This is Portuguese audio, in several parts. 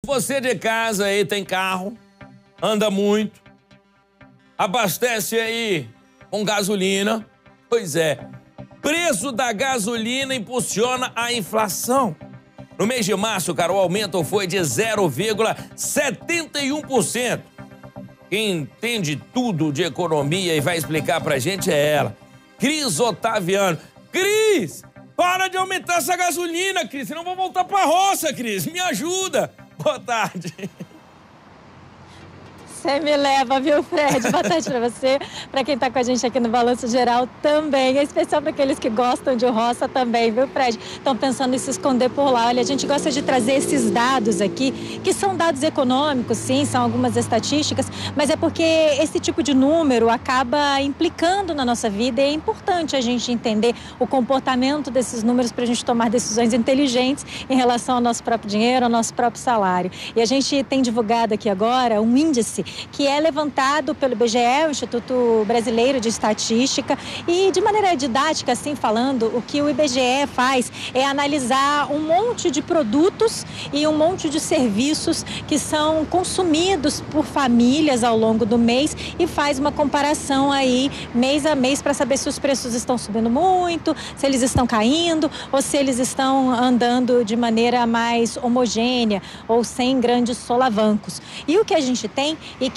Você de casa aí tem carro, anda muito, abastece aí com gasolina. Pois é, preço da gasolina impulsiona a inflação. No mês de março, cara, o aumento foi de 0,71%. Quem entende tudo de economia e vai explicar pra gente é ela, Cris Otaviano. Cris, para de aumentar essa gasolina, Cris, senão vou voltar pra roça, Cris. Me ajuda. Boa tarde. Você me leva, viu, Fred? Boa tarde pra você, pra quem tá com a gente aqui no Balanço Geral também, em especial para aqueles que gostam de roça também, viu, Fred? Estão pensando em se esconder por lá. Olha, a gente gosta de trazer esses dados aqui, que são dados econômicos, sim, são algumas estatísticas, mas é porque esse tipo de número acaba implicando na nossa vida e é importante a gente entender o comportamento desses números para a gente tomar decisões inteligentes em relação ao nosso próprio dinheiro, ao nosso próprio salário. E a gente tem divulgado aqui agora um índice que é levantado pelo IBGE, o Instituto Brasileiro de Estatística, e de maneira didática, assim falando, o que o IBGE faz é analisar um monte de produtos e um monte de serviços que são consumidos por famílias ao longo do mês e faz uma comparação aí mês a mês para saber se os preços estão subindo muito, se eles estão caindo ou se eles estão andando de maneira mais homogênea ou sem grandes solavancos. E o que a gente tem e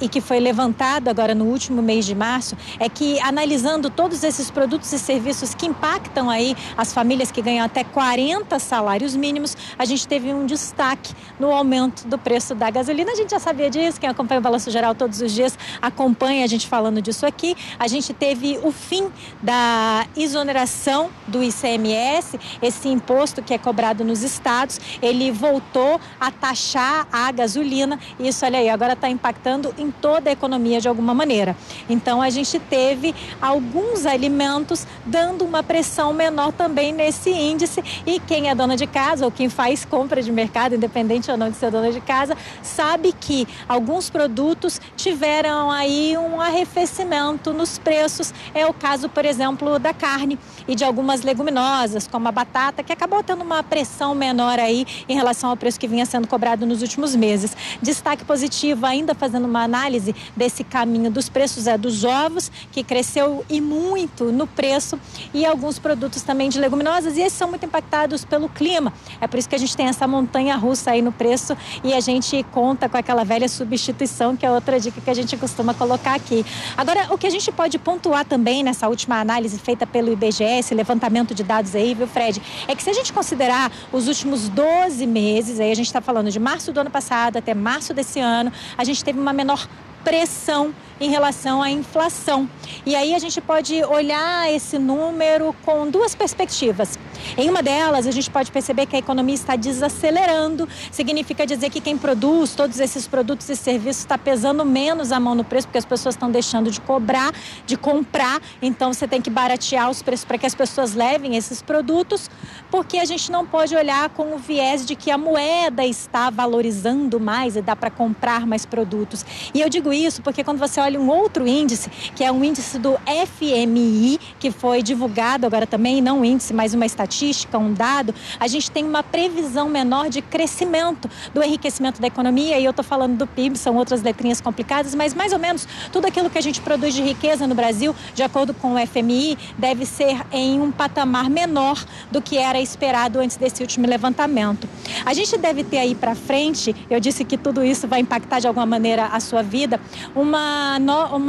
que foi levantado agora no último mês de março é que, analisando todos esses produtos e serviços que impactam aí as famílias que ganham até 40 salários mínimos, a gente teve um destaque no aumento do preço da gasolina. A gente já sabia disso, quem acompanha o Balanço Geral todos os dias acompanha a gente falando disso aqui. A gente teve o fim da exoneração do ICMS, esse imposto que é cobrado nos estados, ele voltou a taxar a gasolina, e isso, olha aí, agora está impactando em toda a economia de alguma maneira. Então a gente teve alguns alimentos dando uma pressão menor também nesse índice, e quem é dona de casa ou quem faz compra de mercado, independente ou não de ser dona de casa, sabe que alguns produtos tiveram aí um arrefecimento nos preços. É o caso, por exemplo, da carne e de algumas leguminosas, como a batata, que acabou tendo uma pressão menor aí em relação ao preço que vinha sendo cobrado nos últimos meses. Destaque positivo, ainda fazendo uma análise desse caminho dos preços, é dos ovos, que cresceu e muito no preço, e alguns produtos também de leguminosas, e esses são muito impactados pelo clima. É por isso que a gente tem essa montanha russa aí no preço, e a gente conta com aquela velha substituição, que é outra dica que a gente costuma colocar aqui. Agora, o que a gente pode pontuar também nessa última análise feita pelo IBGE, esse levantamento de dados aí, viu, Fred, é que se a gente considerar os últimos 12 meses, aí a gente está falando de março do ano passado até março desse ano, a gente teve uma menor pressão em relação à inflação. E aí a gente pode olhar esse número com duas perspectivas. Em uma delas, a gente pode perceber que a economia está desacelerando, significa dizer que quem produz todos esses produtos e serviços está pesando menos a mão no preço, porque as pessoas estão deixando de cobrar, de comprar, então você tem que baratear os preços para que as pessoas levem esses produtos, porque a gente não pode olhar com o viés de que a moeda está valorizando mais e dá para comprar mais produtos. E eu digo isso porque quando você olha um outro índice, que é um índice do FMI, que foi divulgado agora também, não um índice, mas uma estatística, um dado, a gente tem uma previsão menor de crescimento do enriquecimento da economia, e eu estou falando do PIB, são outras letrinhas complicadas, mas mais ou menos tudo aquilo que a gente produz de riqueza no Brasil, de acordo com o FMI, deve ser em um patamar menor do que era esperado antes desse último levantamento. A gente deve ter aí para frente, eu disse que tudo isso vai impactar de alguma maneira a sua vida, uma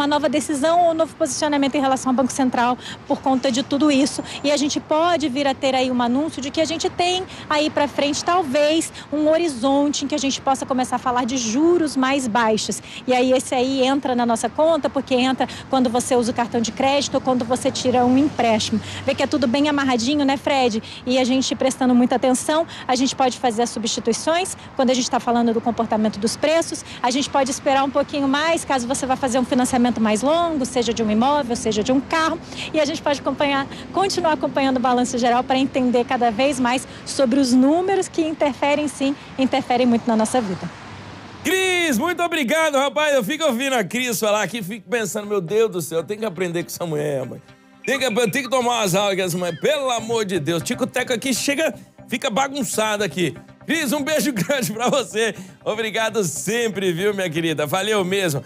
nova decisão ou um novo posicionamento em relação ao Banco Central por conta de tudo isso, e a gente pode vir a ter aí um anúncio de que a gente tem aí para frente talvez um horizonte em que a gente possa começar a falar de juros mais baixos, e aí esse aí entra na nossa conta, porque entra quando você usa o cartão de crédito ou quando você tira um empréstimo. Vê que é tudo bem amarradinho, né, Fred? E a gente prestando muita atenção, a gente pode fazer as substituições quando a gente está falando do comportamento dos preços, a gente pode esperar um pouquinho mais caso você vá fazer um financiamento mais longo, seja de um imóvel, seja de um carro, e a gente pode continuar acompanhando o Balanço Geral para entender cada vez mais sobre os números que interferem muito na nossa vida. Cris, muito obrigado, rapaz. Eu fico ouvindo a Cris falar aqui, fico pensando, meu Deus do céu, eu tenho que aprender com essa mulher, mãe. Eu tenho que tomar umas aulas com essa mulher, pelo amor de Deus. Tico-teco aqui chega, fica bagunçado aqui. Cris, um beijo grande pra você. Obrigado sempre, viu, minha querida? Valeu mesmo.